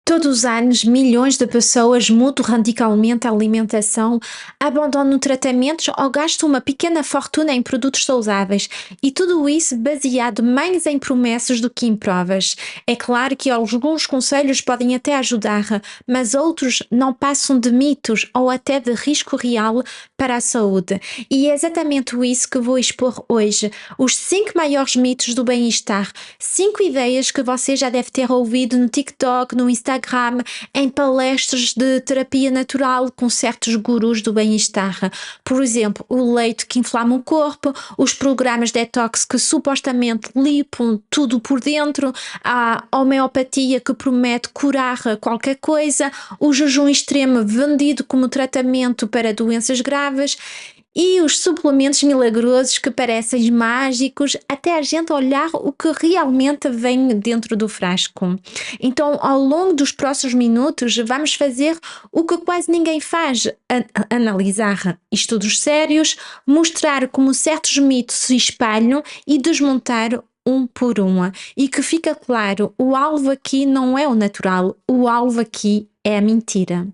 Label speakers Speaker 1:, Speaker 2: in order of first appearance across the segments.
Speaker 1: Todos os anos, milhões de pessoas mudam radicalmente a alimentação, abandonam tratamentos ou gastam uma pequena fortuna em produtos saudáveis, e tudo isso baseado mais em promessas do que em provas. É claro que alguns conselhos podem até ajudar, mas outros não passam de mitos ou até de risco real para a saúde. E é exatamente isso que vou expor hoje: os 5 maiores mitos do bem-estar, 5 ideias que você já deve ter ouvido no TikTok, no Instagram, em palestras de terapia natural com certos gurus do bem-estar. Por exemplo, o leite que inflama o corpo, os programas detox que supostamente limpam tudo por dentro, a homeopatia que promete curar qualquer coisa, o jejum extremo vendido como tratamento para doenças graves e os suplementos milagrosos que parecem mágicos até a gente olhar o que realmente vem dentro do frasco. Então, ao longo dos próximos minutos, vamos fazer o que quase ninguém faz: analisar estudos sérios, mostrar como certos mitos se espalham e desmontar um por um. E que fica claro: o alvo aqui não é o natural, o alvo aqui é a mentira.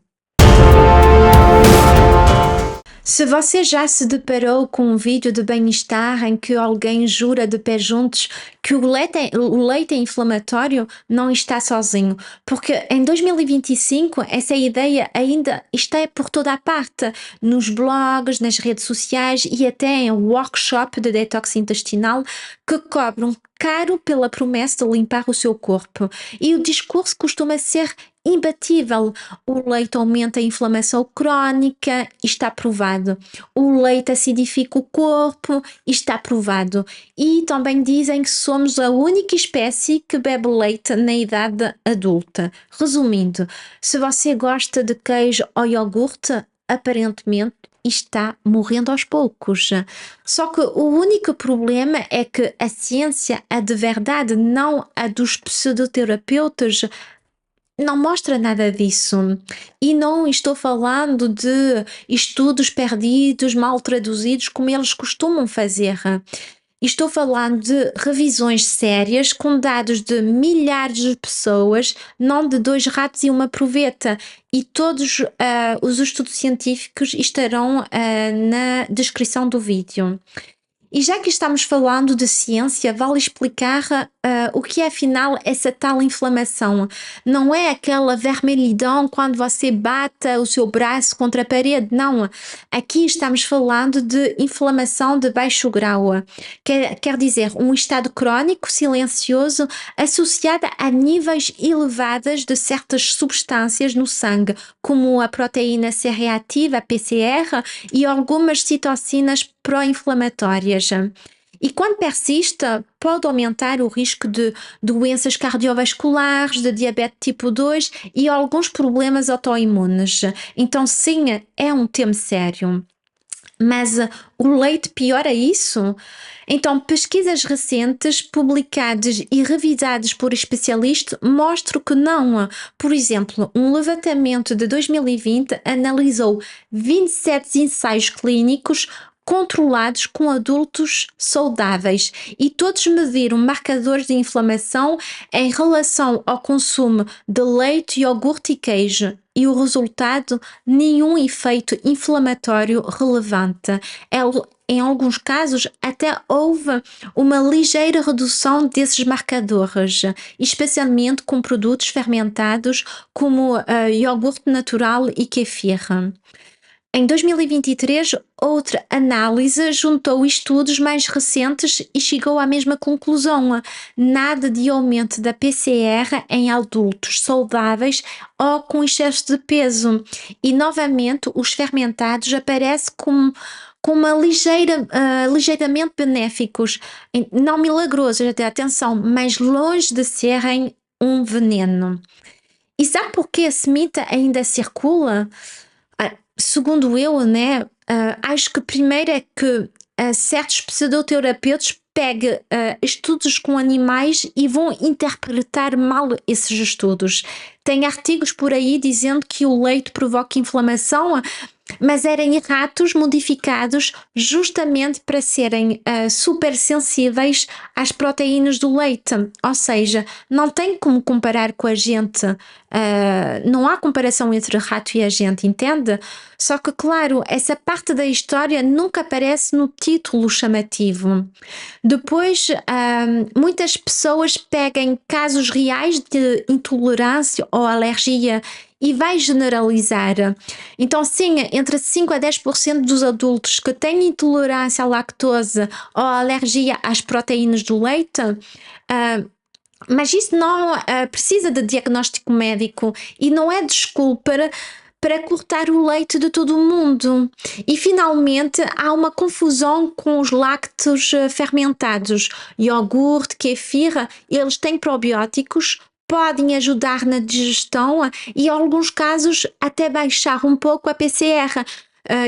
Speaker 1: Se você já se deparou com um vídeo de bem-estar em que alguém jura de pé juntos que o leite é inflamatório, não está sozinho, porque em 2025 essa ideia ainda está por toda a parte, nos blogs, nas redes sociais e até em workshop de detox intestinal que cobram caro pela promessa de limpar o seu corpo. E o discurso costuma ser imbatível: o leite aumenta a inflamação crónica, está provado. O leite acidifica o corpo, está provado. E também dizem que somos a única espécie que bebe leite na idade adulta. Resumindo, se você gosta de queijo ou iogurte, aparentemente está morrendo aos poucos. Só que o único problema é que a ciência, a de verdade, não a dos pseudoterapeutas, não mostra nada disso. E não estou falando de estudos perdidos, mal traduzidos, como eles costumam fazer. Estou falando de revisões sérias com dados de milhares de pessoas, não de dois ratos e uma proveta. E todos os estudos científicos estarão na descrição do vídeo. E já que estamos falando de ciência, vale explicar o que é afinal essa tal inflamação. Não é aquela vermelhidão quando você bate o seu braço contra a parede, não. Aqui estamos falando de inflamação de baixo grau. Quer dizer, um estado crónico, silencioso, associado a níveis elevados de certas substâncias no sangue, como a proteína C reativa, a PCR, e algumas citocinas pró-inflamatórias. E quando persiste, pode aumentar o risco de doenças cardiovasculares, de diabetes tipo 2 e alguns problemas autoimunes. Então, sim, é um tema sério. Mas o leite piora isso? Então, pesquisas recentes, publicadas e revisadas por especialistas, mostram que não. Por exemplo, um levantamento de 2020 analisou 27 ensaios clínicos controlados com adultos saudáveis e todos mediram marcadores de inflamação em relação ao consumo de leite, iogurte e queijo. E o resultado: nenhum efeito inflamatório relevante. Em alguns casos, até houve uma ligeira redução desses marcadores, especialmente com produtos fermentados como iogurte natural e kefir. Em 2023, outra análise juntou estudos mais recentes e chegou à mesma conclusão: nada de aumento da PCR em adultos saudáveis ou com excesso de peso. E novamente, os fermentados aparecem com uma ligeiramente benéficos, não milagrosos, até atenção, mas longe de serem um veneno. E sabe por que esse mito ainda circula? Segundo eu, né, acho que primeiro é que certos pseudoterapeutas pegue estudos com animais e vão interpretar mal esses estudos. Tem artigos por aí dizendo que o leite provoca inflamação, mas eram ratos modificados justamente para serem super sensíveis às proteínas do leite. Ou seja, não tem como comparar com a gente. Não há comparação entre rato e a gente, entende? Só que, claro, essa parte da história nunca aparece no título chamativo. Depois, muitas pessoas pegam casos reais de intolerância ou alergia e vai generalizar. Então, sim, entre 5 a 10% dos adultos que têm intolerância à lactose ou alergia às proteínas do leite, mas isso não precisa de diagnóstico médico e não é desculpa para cortar o leite de todo o mundo. E finalmente há uma confusão com os lácteos fermentados. Iogurte, kefir, eles têm probióticos, podem ajudar na digestão e em alguns casos até baixar um pouco a PCR,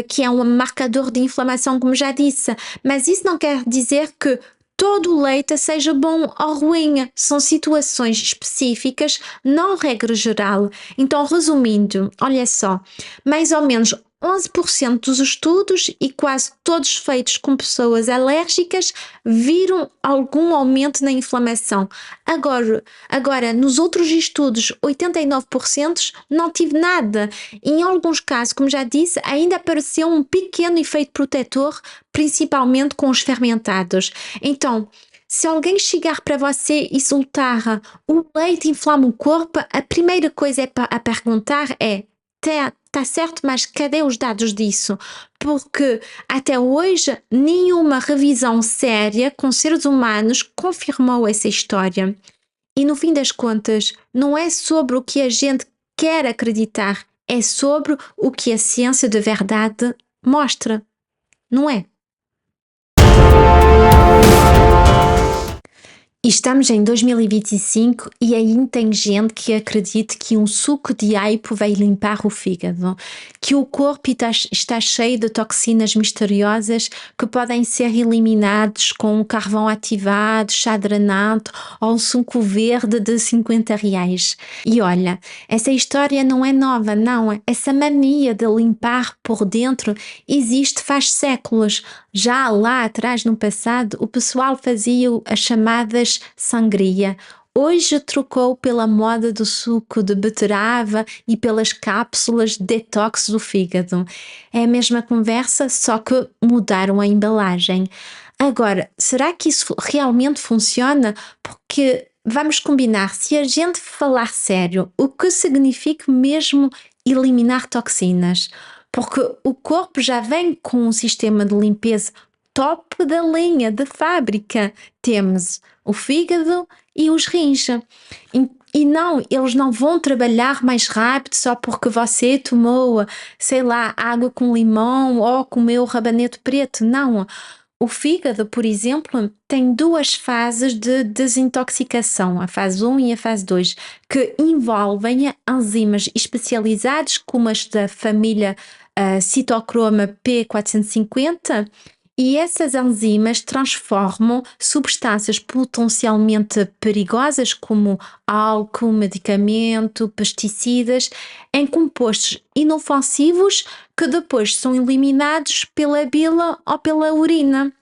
Speaker 1: que é um marcador de inflamação, como já disse. Mas isso não quer dizer que todo o leite seja bom ou ruim, são situações específicas, não regra geral. Então, resumindo, olha só, mais ou menos 11% dos estudos e quase todos feitos com pessoas alérgicas viram algum aumento na inflamação. Agora, nos outros estudos, 89% não tive nada. Em alguns casos, como já disse, ainda apareceu um pequeno efeito protetor, principalmente com os fermentados. Então, se alguém chegar para você e soltar o leite inflama o corpo, a primeira coisa a perguntar é: tá certo, mas cadê os dados disso? Porque até hoje nenhuma revisão séria com seres humanos confirmou essa história. E no fim das contas, não é sobre o que a gente quer acreditar, é sobre o que a ciência de verdade mostra, não é? Estamos em 2025 e ainda tem gente que acredita que um suco de aipo vai limpar o fígado, que o corpo está cheio de toxinas misteriosas que podem ser eliminadas com um carvão ativado, chá drenante ou um suco verde de R$ 50. E olha, essa história não é nova, não. Essa mania de limpar por dentro existe faz séculos. Já lá atrás, no passado, o pessoal fazia as chamadas sangria. Hoje trocou pela moda do suco de beterraba e pelas cápsulas de detox do fígado. É a mesma conversa, só que mudaram a embalagem. Agora, será que isso realmente funciona? Porque vamos combinar, se a gente falar sério, o que significa mesmo eliminar toxinas? Porque o corpo já vem com um sistema de limpeza top da linha, de fábrica. Temos o fígado e os rins. E não, eles não vão trabalhar mais rápido só porque você tomou, sei lá, água com limão ou comeu rabanete preto. Não. O fígado, por exemplo, tem duas fases de desintoxicação, a fase 1 e a fase 2, que envolvem enzimas especializadas, como as da família citocroma P450, e essas enzimas transformam substâncias potencialmente perigosas, como álcool, medicamento, pesticidas, em compostos inofensivos que depois são eliminados pela bile ou pela urina.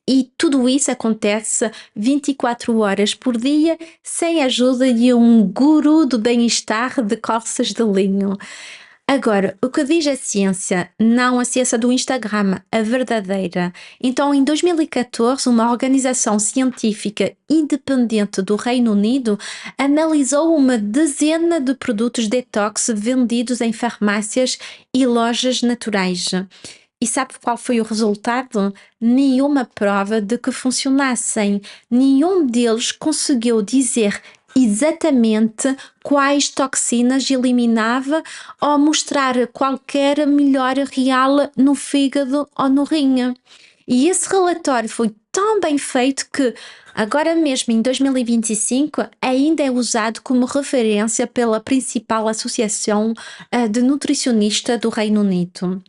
Speaker 1: E tudo isso acontece 24 horas por dia, sem a ajuda de um guru do bem-estar de calças de linho. Agora, o que diz a ciência, não a ciência do Instagram, a verdadeira. Então, em 2014, uma organização científica independente do Reino Unido analisou uma dezena de produtos detox vendidos em farmácias e lojas naturais. E sabe qual foi o resultado? Nenhuma prova de que funcionassem. Nenhum deles conseguiu dizer exatamente quais toxinas eliminava ou mostrar qualquer melhora real no fígado ou no rim. E esse relatório foi tão bem feito que, agora mesmo em 2025, ainda é usado como referência pela principal associação de nutricionista do Reino Unido.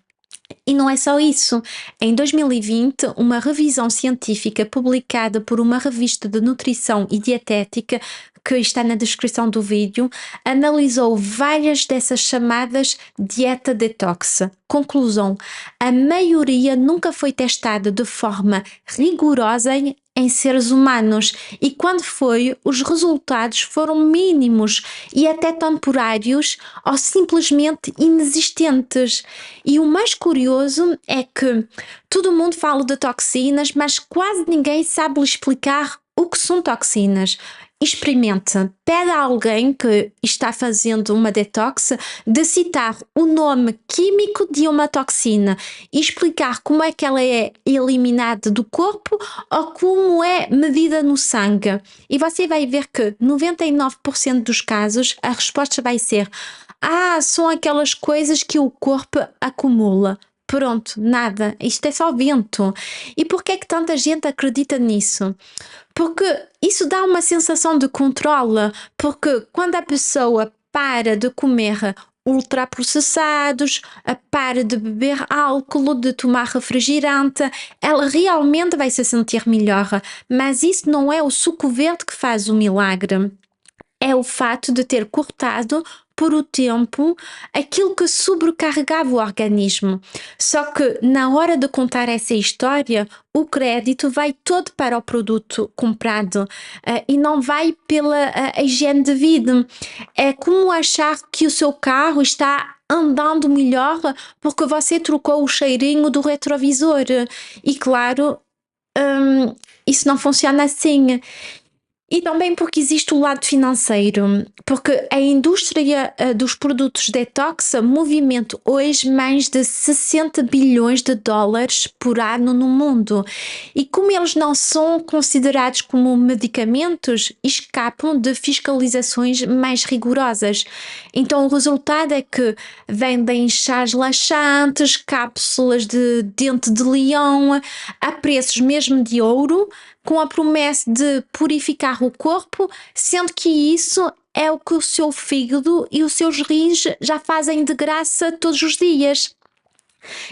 Speaker 1: E não é só isso. Em 2020, uma revisão científica publicada por uma revista de nutrição e dietética, que está na descrição do vídeo, analisou várias dessas chamadas dieta detox. Conclusão: a maioria nunca foi testada de forma rigorosa em seres humanos, e quando foi, os resultados foram mínimos e até temporários ou simplesmente inexistentes. E o mais curioso é que todo mundo fala de toxinas, mas quase ninguém sabe lhe explicar o que são toxinas. Experimente, pede a alguém que está fazendo uma detox de citar o nome químico de uma toxina e explicar como é que ela é eliminada do corpo ou como é medida no sangue. E você vai ver que 99% dos casos a resposta vai ser: são aquelas coisas que o corpo acumula. Pronto, nada, isto é só vento. E por que é que tanta gente acredita nisso? Porque isso dá uma sensação de controle, porque quando a pessoa para de comer ultraprocessados, para de beber álcool, de tomar refrigerante, ela realmente vai se sentir melhor. Mas isso não é o suco verde que faz o milagre. É o fato de ter cortado por o tempo aquilo que sobrecarregava o organismo. Só que na hora de contar essa história, o crédito vai todo para o produto comprado, e não vai pela higiene de vida. É como achar que o seu carro está andando melhor porque você trocou o cheirinho do retrovisor. E claro, isso não funciona assim. E também porque existe o lado financeiro, porque a indústria dos produtos detox movimenta hoje mais de 60 bilhões de dólares por ano no mundo. E como eles não são considerados como medicamentos, escapam de fiscalizações mais rigorosas. Então o resultado é que vendem chás laxantes, cápsulas de dente de leão, a preços mesmo de ouro, com a promessa de purificar o corpo, sendo que isso é o que o seu fígado e os seus rins já fazem de graça todos os dias.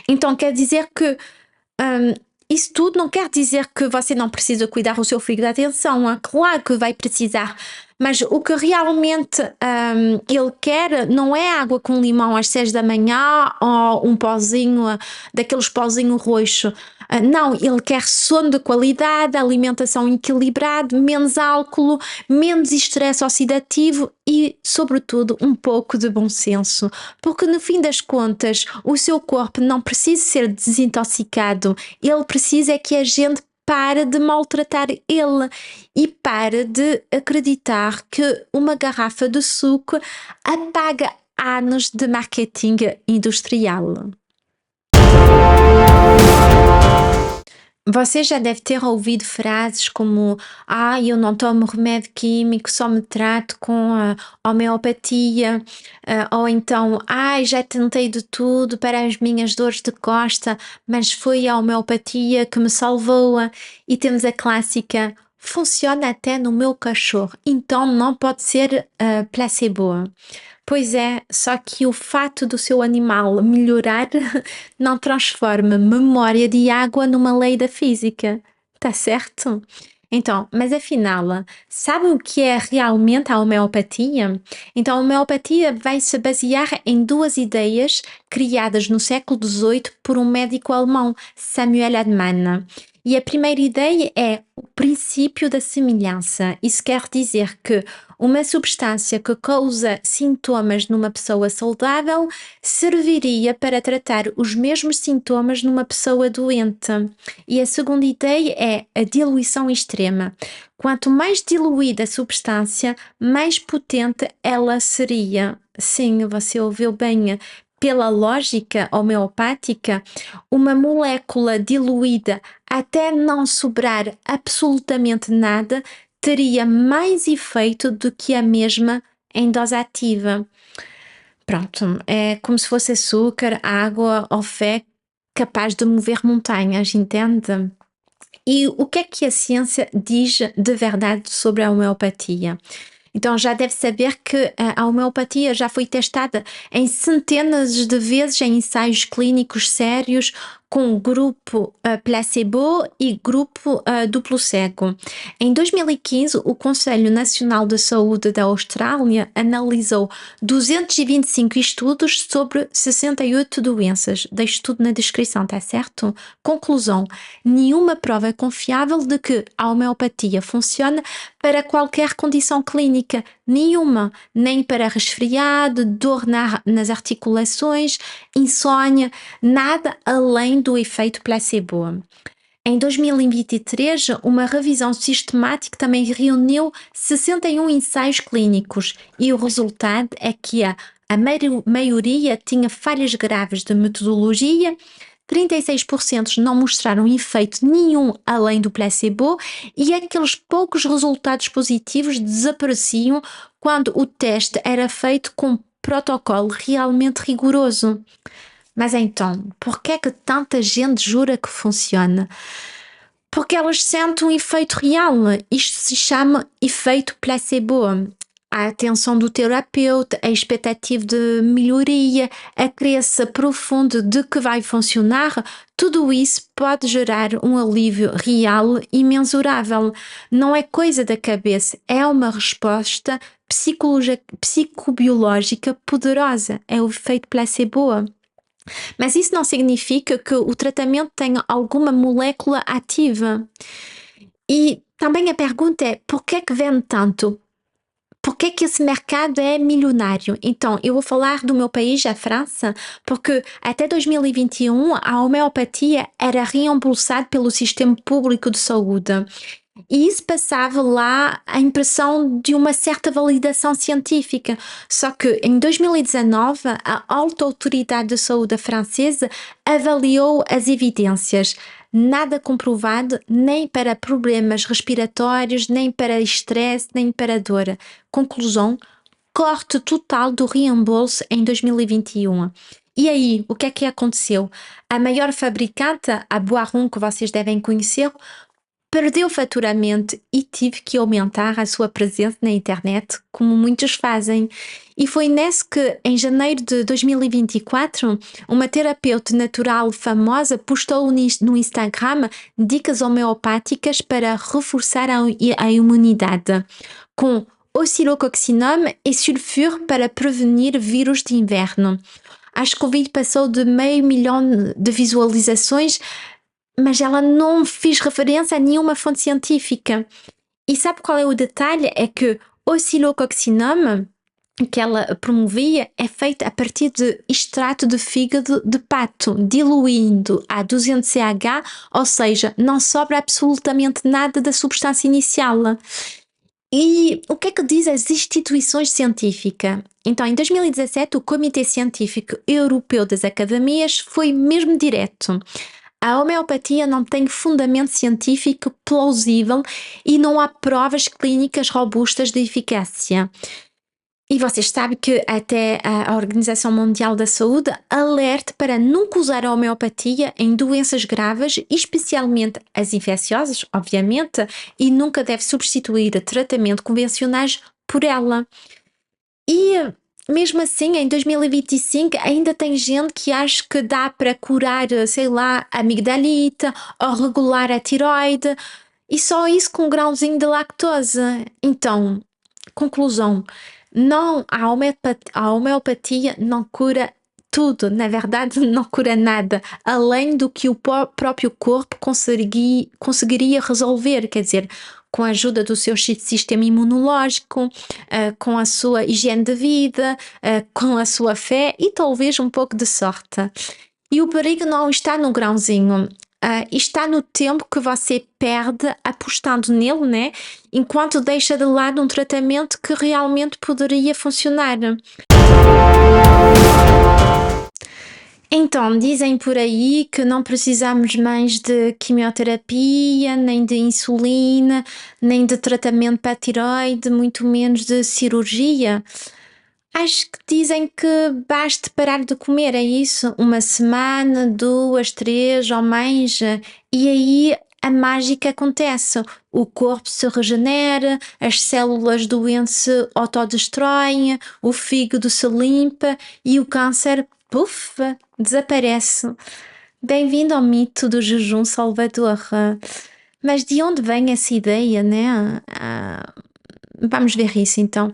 Speaker 1: Então quer dizer que isso tudo não quer dizer que você não precisa cuidar do seu fígado. Atenção, claro que vai precisar, mas o que realmente ele quer não é água com limão às 6 da manhã ou um pozinho, daqueles pozinho roxo. Não, ele quer sono de qualidade, alimentação equilibrada, menos álcool, menos estresse oxidativo e, sobretudo, um pouco de bom senso. Porque, no fim das contas, o seu corpo não precisa ser desintoxicado, ele precisa é que a gente pare de maltratar ele e pare de acreditar que uma garrafa de suco apaga anos de marketing industrial. Você já deve ter ouvido frases como: eu não tomo remédio químico, só me trato com a homeopatia", ou então: já tentei de tudo para as minhas dores de costa, mas foi a homeopatia que me salvou". E temos a clássica: "Funciona até no meu cachorro, então não pode ser, placebo". Pois é, só que o fato do seu animal melhorar não transforma memória de água numa lei da física, tá certo? Então, mas afinal, sabe o que é realmente a homeopatia? Então, a homeopatia vai se basear em duas ideias criadas no século XVIII por um médico alemão, Samuel Hahnemann. E a primeira ideia é o princípio da semelhança. Isso quer dizer que uma substância que causa sintomas numa pessoa saudável serviria para tratar os mesmos sintomas numa pessoa doente. E a segunda ideia é a diluição extrema. Quanto mais diluída a substância, mais potente ela seria. Sim, você ouviu bem. Pela lógica homeopática, uma molécula diluída até não sobrar absolutamente nada teria mais efeito do que a mesma em dose ativa. Pronto, é como se fosse açúcar, água ou fé capaz de mover montanhas, entende? E o que é que a ciência diz de verdade sobre a homeopatia? Então já deve saber que a homeopatia já foi testada em centenas de vezes em ensaios clínicos sérios com grupo placebo e grupo duplo cego. Em 2015, o Conselho Nacional de Saúde da Austrália analisou 225 estudos sobre 68 doenças. Deixo tudo na descrição, tá certo? Conclusão: nenhuma prova é confiável de que a homeopatia funciona para qualquer condição clínica, nenhuma, nem para resfriado, dor nas articulações, insônia, nada além do efeito placebo. Em 2023, uma revisão sistemática também reuniu 61 ensaios clínicos e o resultado é que a maioria tinha falhas graves de metodologia. 36% não mostraram efeito nenhum além do placebo e aqueles poucos resultados positivos desapareciam quando o teste era feito com um protocolo realmente rigoroso. Mas então, por que é que tanta gente jura que funciona? Porque elas sentem um efeito real. Isto se chama efeito placebo. A atenção do terapeuta, a expectativa de melhoria, a crença profunda de que vai funcionar, tudo isso pode gerar um alívio real e mensurável. Não é coisa da cabeça, é uma resposta psicobiológica poderosa. É o efeito placebo. Mas isso não significa que o tratamento tenha alguma molécula ativa. E também a pergunta é: por que é que vende tanto? Por que é que esse mercado é milionário? Então, eu vou falar do meu país, a França, porque até 2021 a homeopatia era reembolsada pelo sistema público de saúde. E isso passava lá a impressão de uma certa validação científica. Só que em 2019, a alta autoridade de saúde francesa avaliou as evidências. Nada comprovado nem para problemas respiratórios, nem para estresse, nem para dor. Conclusão: corte total do reembolso em 2021. E aí, o que é que aconteceu? A maior fabricante, a Boiron, que vocês devem conhecer, perdeu faturamento e tive que aumentar a sua presença na internet, como muitos fazem. E foi nesse que, em janeiro de 2024, uma terapeuta natural famosa postou no Instagram dicas homeopáticas para reforçar a imunidade, com oscilococcinum e sulfuro para prevenir vírus de inverno. Acho que o vídeo passou de 500.000 de visualizações, mas ela não fez referência a nenhuma fonte científica. E sabe qual é o detalhe? É que o oscilococcinum que ela promovia é feito a partir de extrato de fígado de pato, diluindo a 200 CH, ou seja, não sobra absolutamente nada da substância inicial. E o que é que diz as instituições científicas? Então, em 2017, o Comitê Científico Europeu das Academias foi mesmo direto. A homeopatia não tem fundamento científico plausível e não há provas clínicas robustas de eficácia. E vocês sabem que até a Organização Mundial da Saúde alerta para nunca usar a homeopatia em doenças graves, especialmente as infecciosas, obviamente, e nunca deve substituir tratamentos convencionais por ela. E mesmo assim, em 2025, ainda tem gente que acha que dá para curar, sei lá, a amigdalite ou regular a tiroide, e só isso com um grauzinho de lactose. Então, conclusão: não, a homeopatia não cura tudo, na verdade, não cura nada, além do que o próprio corpo conseguiria resolver, quer dizer, com a ajuda do seu sistema imunológico, com a sua higiene de vida, com a sua fé e talvez um pouco de sorte. E o perigo não está no grãozinho, está no tempo que você perde apostando nele, né? Enquanto deixa de lado um tratamento que realmente poderia funcionar. Então, dizem por aí que não precisamos mais de quimioterapia, nem de insulina, nem de tratamento para a tiroide, muito menos de cirurgia. Acho que dizem que basta parar de comer, é isso? Uma semana, 2, 3 ou mais, e aí a mágica acontece. O corpo se regenera, as células doentes se autodestroem, o fígado se limpa e o câncer, puf, desaparece. Bem-vindo ao mito do jejum salvador. Mas de onde vem essa ideia, né? Vamos ver isso então.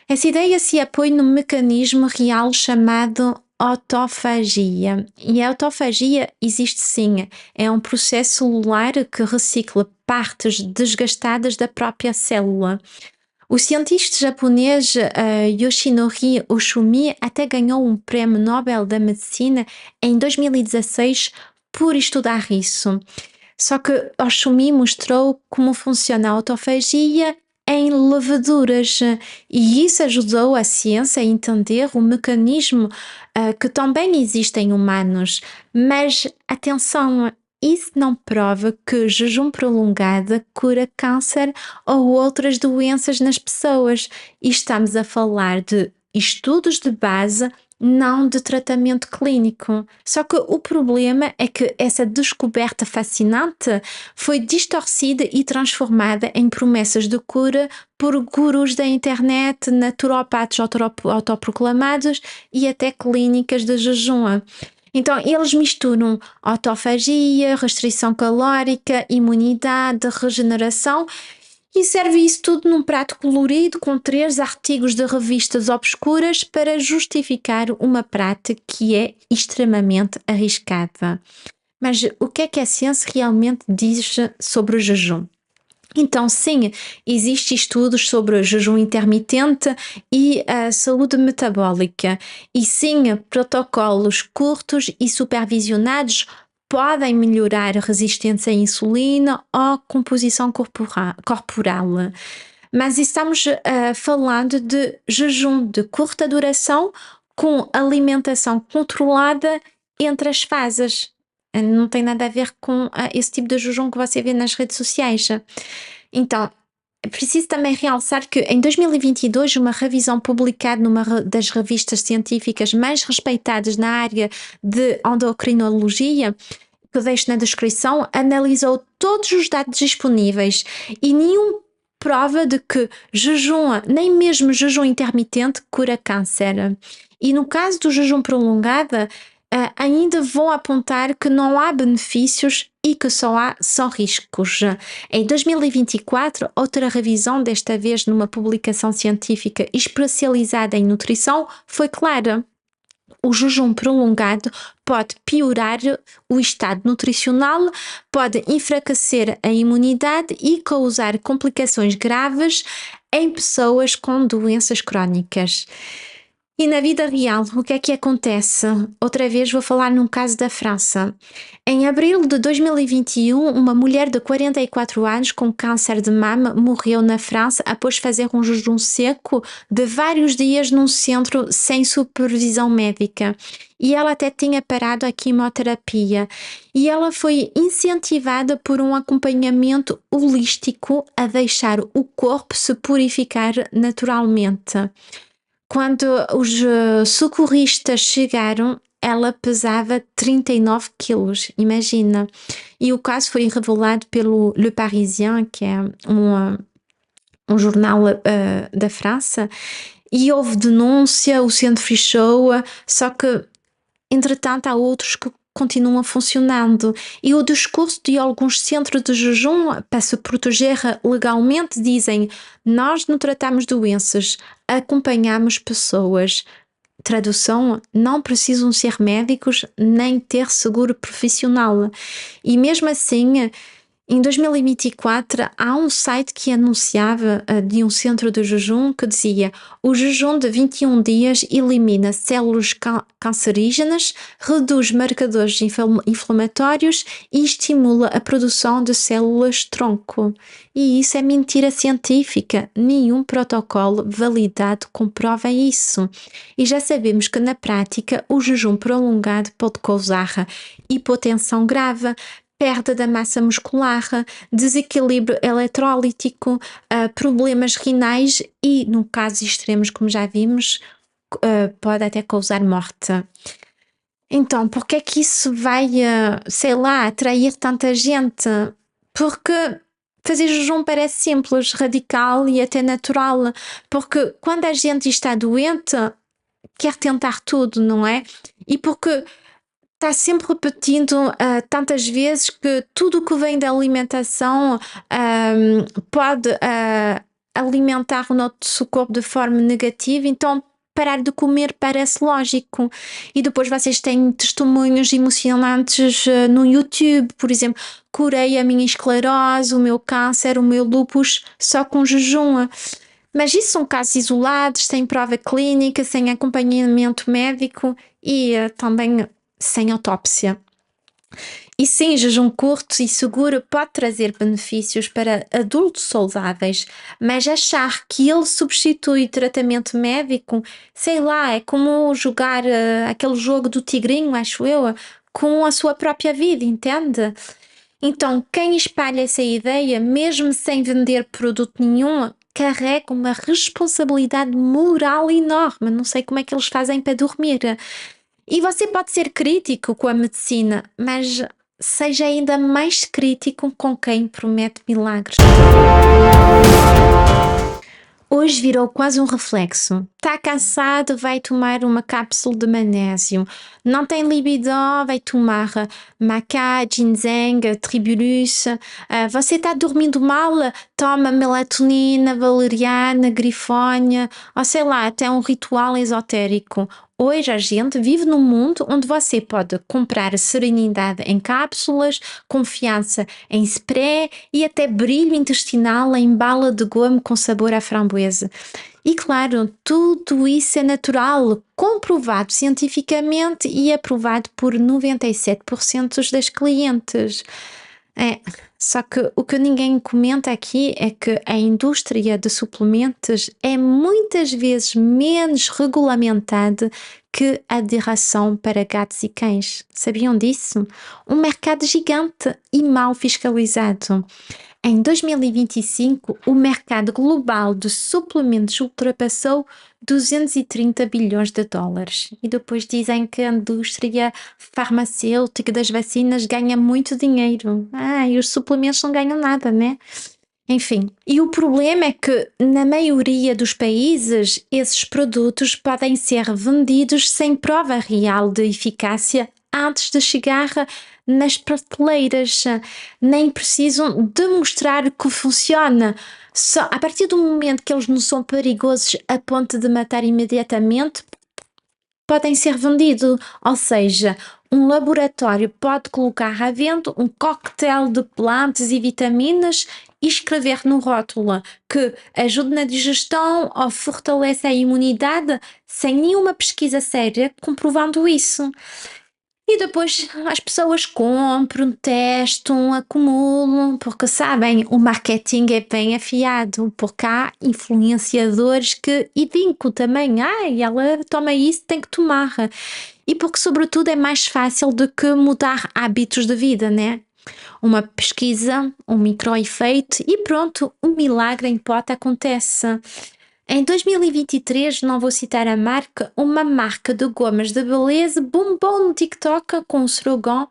Speaker 1: Essa ideia se apoia num mecanismo real chamado autofagia. E a autofagia existe sim, é um processo celular que recicla partes desgastadas da própria célula. O cientista japonês Yoshinori Oshumi até ganhou um prêmio Nobel da Medicina em 2016 por estudar isso. Só que Oshumi mostrou como funciona a autofagia em leveduras e isso ajudou a ciência a entender o mecanismo que também existe em humanos. Mas atenção, isso não prova que jejum prolongado cura câncer ou outras doenças nas pessoas. E estamos a falar de estudos de base, não de tratamento clínico. Só que o problema é que essa descoberta fascinante foi distorcida e transformada em promessas de cura por gurus da internet, naturopatas autoproclamados e até clínicas de jejum. Então, eles misturam autofagia, restrição calórica, imunidade, regeneração e serve isso tudo num prato colorido com 3 artigos de revistas obscuras para justificar uma prática que é extremamente arriscada. Mas o que é que a ciência realmente diz sobre o jejum? Então, sim, existem estudos sobre jejum intermitente e a saúde metabólica. E sim, protocolos curtos e supervisionados podem melhorar a resistência à insulina ou composição corporal. Mas estamos falando de jejum de curta duração com alimentação controlada entre as fases. Não tem nada a ver com esse tipo de jejum que você vê nas redes sociais. Então, é preciso também realçar que em 2022 uma revisão publicada numa das revistas científicas mais respeitadas na área de endocrinologia, que eu deixo na descrição, analisou todos os dados disponíveis e nenhum prova de que jejum, nem mesmo jejum intermitente, cura câncer. E no caso do jejum prolongado, ainda vão apontar que não há benefícios e que só há riscos. Em 2024, outra revisão, desta vez numa publicação científica especializada em nutrição, foi clara. O jejum prolongado pode piorar o estado nutricional, pode enfraquecer a imunidade e causar complicações graves em pessoas com doenças crónicas. E na vida real, o que é que acontece? Outra vez vou falar num caso da França. Em abril de 2021, uma mulher de 44 anos com câncer de mama morreu na França após fazer um jejum seco de vários dias num centro sem supervisão médica. E ela até tinha parado a quimioterapia. E ela foi incentivada por um acompanhamento holístico a deixar o corpo se purificar naturalmente. Quando os socorristas chegaram, ela pesava 39 quilos, imagina. E o caso foi revelado pelo Le Parisien, que é um jornal da França, e houve denúncia, o centro fechou, só que, entretanto, há outros que continuam funcionando. E o discurso de alguns centros de jejum para se proteger legalmente dizem: nós não tratamos doenças, acompanhamos pessoas. Tradução: não precisam ser médicos nem ter seguro profissional. E mesmo assim, em 2024, há um site que anunciava de um centro de jejum que dizia: o jejum de 21 dias elimina células cancerígenas, reduz marcadores inflamatórios e estimula a produção de células-tronco. E isso é mentira científica. Nenhum protocolo validado comprova isso. E já sabemos que na prática o jejum prolongado pode causar hipotensão grave, perda da massa muscular, desequilíbrio eletrolítico, problemas renais e, no casos extremos, como já vimos, pode até causar morte. Então, por que é que isso vai, sei lá, atrair tanta gente? Porque fazer jejum parece simples, radical e até natural, porque quando a gente está doente, quer tentar tudo, não é? E porque está sempre repetindo tantas vezes que tudo o que vem da alimentação pode alimentar o nosso corpo de forma negativa, então parar de comer parece lógico. E depois vocês têm testemunhos emocionantes no YouTube, por exemplo, curei a minha esclerose, o meu câncer, o meu lúpus só com jejum. Mas isso são casos isolados, sem prova clínica, sem acompanhamento médico e também sem autópsia. E sim, jejum curto e seguro pode trazer benefícios para adultos saudáveis, mas achar que ele substitui tratamento médico, sei lá, é como jogar aquele jogo do tigrinho, acho eu, com a sua própria vida, entende? Então, quem espalha essa ideia, mesmo sem vender produto nenhum, carrega uma responsabilidade moral enorme. Não sei como é que eles fazem para dormir. E você pode ser crítico com a medicina, mas seja ainda mais crítico com quem promete milagres. Hoje virou quase um reflexo. Está cansado, vai tomar uma cápsula de magnésio. Não tem libido, vai tomar macá, ginseng, tribulus. Você está dormindo mal, toma melatonina, valeriana, grifônia, ou sei lá, até um ritual esotérico. Hoje a gente vive num mundo onde você pode comprar serenidade em cápsulas, confiança em spray e até brilho intestinal em bala de goma com sabor à framboesa. E claro, tudo isso é natural, comprovado cientificamente e aprovado por 97% das clientes. É, só que o que ninguém comenta aqui é que a indústria de suplementos é muitas vezes menos regulamentada que a de ração para gatos e cães. Sabiam disso? Um mercado gigante e mal fiscalizado. Em 2025, o mercado global de suplementos ultrapassou 230 bilhões de dólares. E depois dizem que a indústria farmacêutica das vacinas ganha muito dinheiro. E os suplementos não ganham nada, né? Enfim, e o problema é que, na maioria dos países, esses produtos podem ser vendidos sem prova real de eficácia antes de chegar nas prateleiras. Nem precisam demonstrar que funciona. Só a partir do momento que eles não são perigosos a ponto de matar imediatamente, podem ser vendidos. Ou seja, um laboratório pode colocar à venda um coquetel de plantas e vitaminas e escrever no rótulo que ajuda na digestão ou fortalece a imunidade, sem nenhuma pesquisa séria comprovando isso. E depois as pessoas compram, testam, acumulam, porque sabem, o marketing é bem afiado, porque há influenciadores que indicam também, ela toma isso, tem que tomar. E porque, sobretudo, é mais fácil do que mudar hábitos de vida, né? Uma pesquisa, um microefeito e pronto, um milagre em pote acontece. Em 2023, não vou citar a marca, uma marca de gomas de beleza bombou no TikTok com o slogan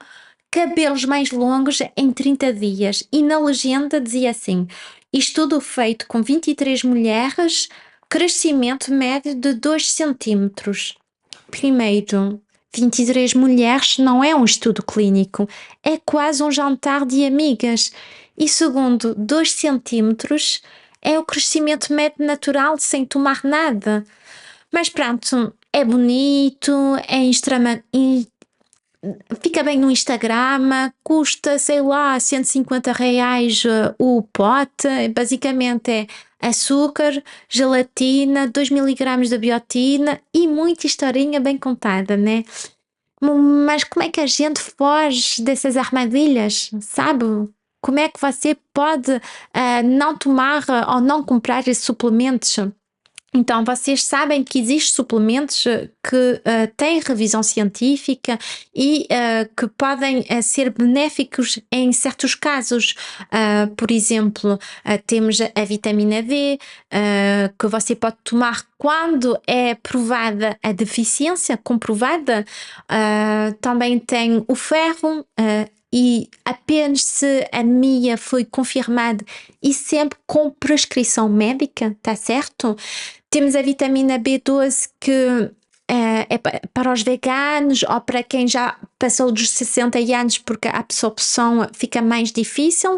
Speaker 1: cabelos mais longos em 30 dias e na legenda dizia assim, estudo feito com 23 mulheres, crescimento médio de 2 centímetros. Primeiro, 23 mulheres não é um estudo clínico, é quase um jantar de amigas. E segundo, 2 centímetros é o crescimento médio natural sem tomar nada. Mas pronto, é bonito, fica bem no Instagram, custa, sei lá, R$ 150 o pote. Basicamente é açúcar, gelatina, 2 miligramas de biotina e muita historinha bem contada, né? Mas como é que a gente foge dessas armadilhas, sabe? Como é que você pode não tomar ou não comprar esses suplementos? Então, vocês sabem que existem suplementos que têm revisão científica e que podem ser benéficos em certos casos. Por exemplo, temos a vitamina D, que você pode tomar quando é provada a deficiência, comprovada. Também tem o ferro, e apenas se a anemia foi confirmada e sempre com prescrição médica, tá certo? Temos a vitamina B12 que é para os veganos ou para quem já passou dos 60 anos porque a absorção fica mais difícil.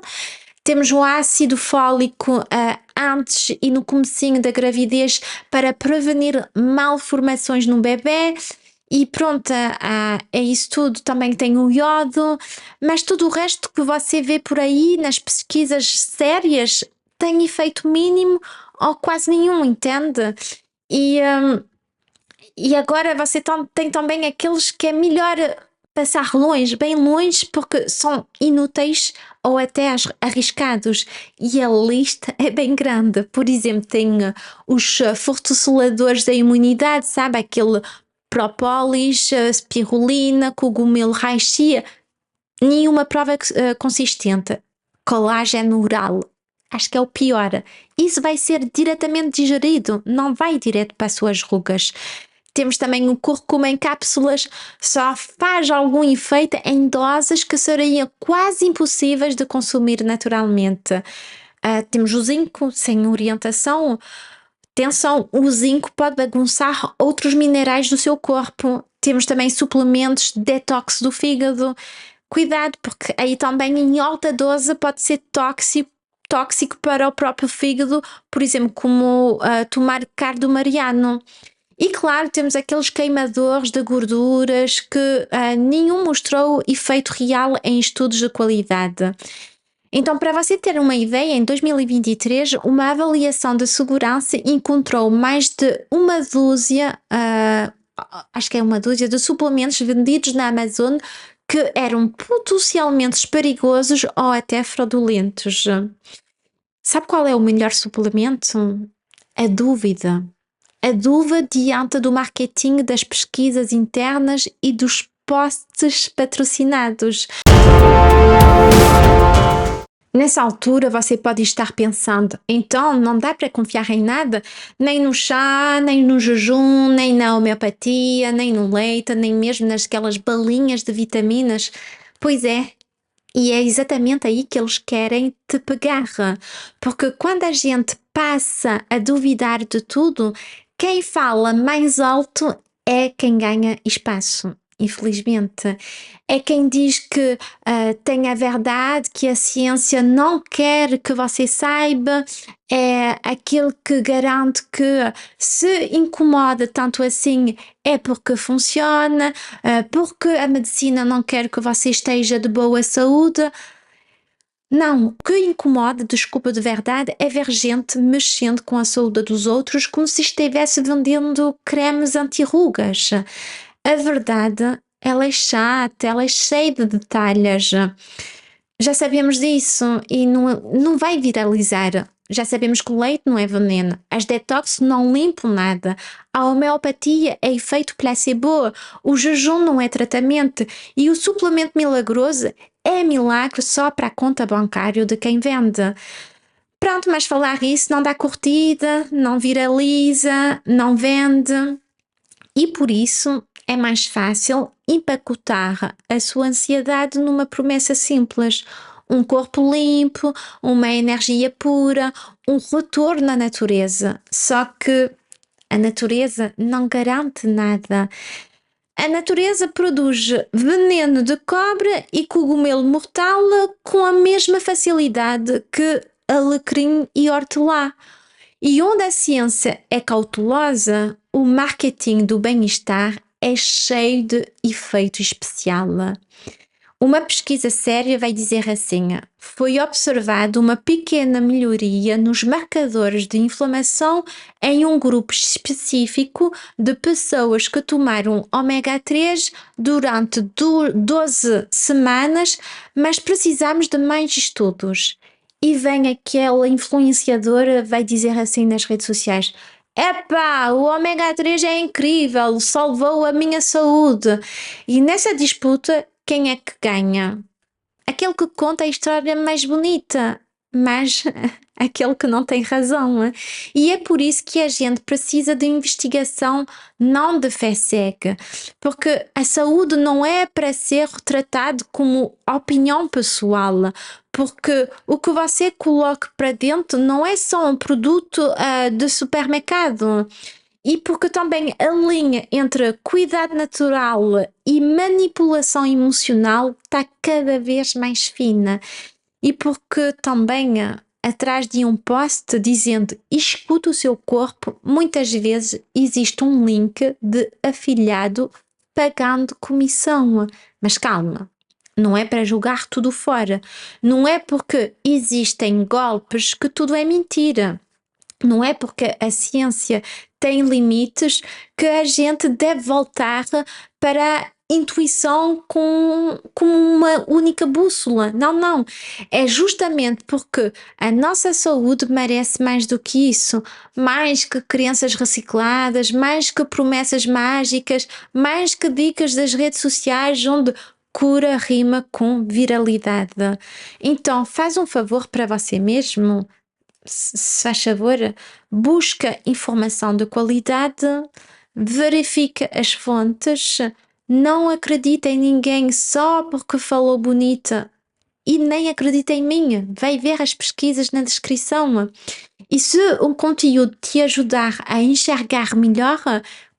Speaker 1: Temos o ácido fólico antes e no comecinho da gravidez para prevenir malformações no bebê. E pronto, é isso tudo. Também tem o iodo, mas tudo o resto que você vê por aí nas pesquisas sérias tem efeito mínimo ou quase nenhum, entende? E, hum, e agora você tem também aqueles que é melhor passar longe, bem longe, porque são inúteis ou até arriscados. E a lista é bem grande. Por exemplo, tem os fortalecedores da imunidade, sabe? Aquele própolis, spirulina, cogumelo reishi, nenhuma prova consistente. Colágeno oral. Acho que é o pior. Isso vai ser diretamente digerido, não vai direto para as suas rugas. Temos também o cúrcuma em cápsulas, só faz algum efeito em doses que seriam quase impossíveis de consumir naturalmente. Temos o zinco sem orientação. Atenção, o zinco pode bagunçar outros minerais do seu corpo. Temos também suplementos de detox do fígado. Cuidado, porque aí também em alta dose pode ser tóxico para o próprio fígado, por exemplo, como tomar cardo mariano. E claro, temos aqueles queimadores de gorduras que nenhum mostrou efeito real em estudos de qualidade. Então, para você ter uma ideia, em 2023, uma avaliação de segurança encontrou mais de uma dúzia, acho que é uma dúzia, de suplementos vendidos na Amazon que eram potencialmente perigosos ou até fraudulentos. Sabe qual é o melhor suplemento? A dúvida. A dúvida diante do marketing, das pesquisas internas e dos posts patrocinados. Nessa altura você pode estar pensando, então não dá para confiar em nada, nem no chá, nem no jejum, nem na homeopatia, nem no leite, nem mesmo nasquelas balinhas de vitaminas. Pois é, e é exatamente aí que eles querem te pegar, porque quando a gente passa a duvidar de tudo, quem fala mais alto é quem ganha espaço. Infelizmente, é quem diz que tem a verdade, que a ciência não quer que você saiba, é aquele que garante que se incomoda tanto assim é porque funciona, porque a medicina não quer que você esteja de boa saúde. Não, o que incomoda, desculpa de verdade, é ver gente mexendo com a saúde dos outros como se estivesse vendendo cremes anti-rugas. A verdade, ela é chata, ela é cheia de detalhes. Já sabemos disso e não vai viralizar. Já sabemos que o leite não é veneno, as detox não limpam nada, a homeopatia é efeito placebo, o jejum não é tratamento e o suplemento milagroso é milagre só para a conta bancária de quem vende. Pronto, mas falar isso não dá curtida, não viraliza, não vende. E por isso é mais fácil empacotar a sua ansiedade numa promessa simples. Um corpo limpo, uma energia pura, um retorno à natureza. Só que a natureza não garante nada. A natureza produz veneno de cobra e cogumelo mortal com a mesma facilidade que alecrim e hortelã. E onde a ciência é cautelosa, o marketing do bem-estar é cheio de efeito especial. Uma pesquisa séria vai dizer assim: foi observada uma pequena melhoria nos marcadores de inflamação em um grupo específico de pessoas que tomaram ômega 3 durante 12 semanas, mas precisamos de mais estudos. E vem aquela influenciadora, vai dizer assim nas redes sociais: epá, o ômega 3 é incrível, salvou a minha saúde. E nessa disputa, quem é que ganha? Aquele que conta a história mais bonita. mas aquele que não tem razão. E é por isso que a gente precisa de investigação, não de fé cega, porque a saúde não é para ser retratado como opinião pessoal, porque o que você coloca para dentro não é só um produto de supermercado. E porque também a linha entre cuidado natural e manipulação emocional está cada vez mais fina. E porque também atrás de um post dizendo escuta o seu corpo, muitas vezes existe um link de afiliado pagando comissão. Mas calma, não é para jogar tudo fora. Não é porque existem golpes que tudo é mentira. Não é porque a ciência tem limites que a gente deve voltar para a intuição com uma única bússola. Não, não. É justamente porque a nossa saúde merece mais do que isso. Mais que crenças recicladas, mais que promessas mágicas, mais que dicas das redes sociais onde cura rima com viralidade. Então, faz um favor para você mesmo, se faz favor, busca informação de qualidade, verifica as fontes, não acredita em ninguém só porque falou bonita e nem acredita em mim. Vai ver as pesquisas na descrição. E se o conteúdo te ajudar a enxergar melhor,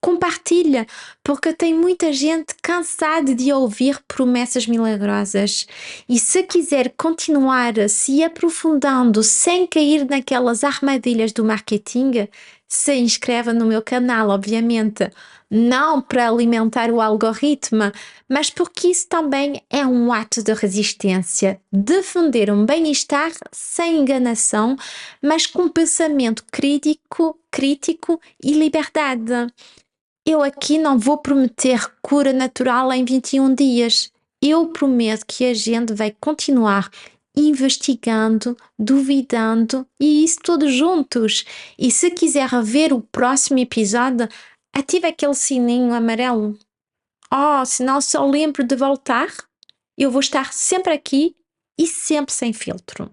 Speaker 1: compartilha, porque tem muita gente cansada de ouvir promessas milagrosas. E se quiser continuar se aprofundando sem cair naquelas armadilhas do marketing, se inscreva no meu canal, obviamente. Não para alimentar o algoritmo, mas porque isso também é um ato de resistência. Defender um bem-estar sem enganação, mas com pensamento crítico e liberdade. Eu aqui não vou prometer cura natural em 21 dias. Eu prometo que a gente vai continuar investigando, duvidando e isso todos juntos. E se quiser ver o próximo episódio, ative aquele sininho amarelo. Oh, senão só lembro de voltar. Eu vou estar sempre aqui e sempre sem filtro.